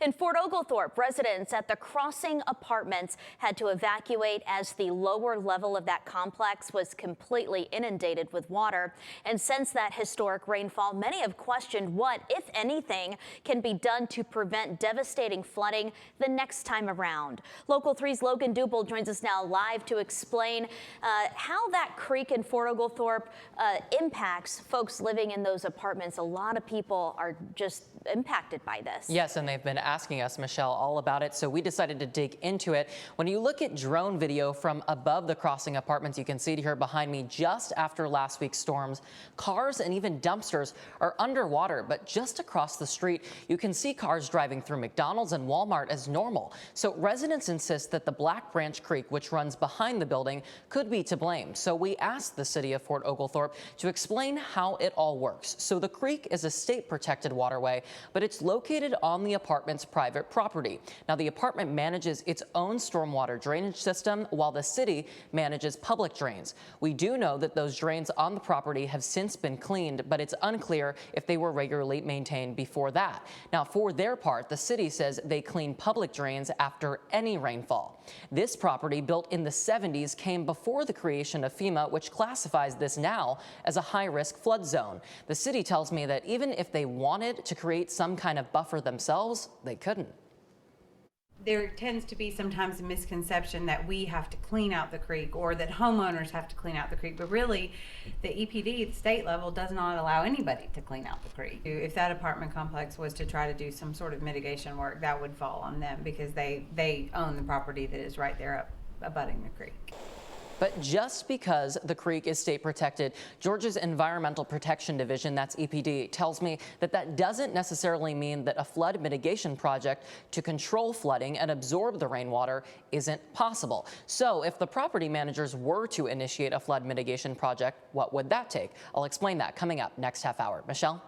In Fort Oglethorpe, residents at the Crossing Apartments had to evacuate as the lower level of that complex was completely inundated with water. And since that historic rainfall, many have questioned what, if anything, can be done to prevent devastating flooding the next time around. Local 3's Logan Duple joins us now live to explain how that creek in Fort Oglethorpe impacts folks living in those apartments. A lot of people are just impacted by this. Yes, and they've been asking us, Michelle, all about it, so we decided to dig into it. When you look at drone video from above the Crossing Apartments, you can see it here behind me, just after last week's storms, cars and even dumpsters are underwater. But just across the street, you can see cars driving through McDonald's and Walmart as normal. So residents insist that the Black Branch Creek, which runs behind the building, could be to blame. So we asked the city of Fort Oglethorpe to explain how it all works. So the creek is a state protected waterway, but it's located on the apartment's private property. Now, the apartment manages its own stormwater drainage system, while the city manages public drains. We do know that those drains on the property have since been cleaned, but it's unclear if they were regularly maintained before that. Now, for their part, the city says they clean public drains after any rainfall. This property, built in the 70s, came before the creation of FEMA, which classifies this now as a high-risk flood zone. The city tells me that even if they wanted to create some kind of buffer themselves, they couldn't. There tends to be sometimes a misconception that we have to clean out the creek or that homeowners have to clean out the creek, but really the EPD at the state level does not allow anybody to clean out the creek. If that apartment complex was to try to do some sort of mitigation work, that would fall on them because they own the property that is right there abutting the creek. But just because the creek is state protected, Georgia's Environmental Protection Division, that's EPD, tells me that that doesn't necessarily mean that a flood mitigation project to control flooding and absorb the rainwater isn't possible. So if the property managers were to initiate a flood mitigation project, what would that take? I'll explain that coming up next half hour. Michelle?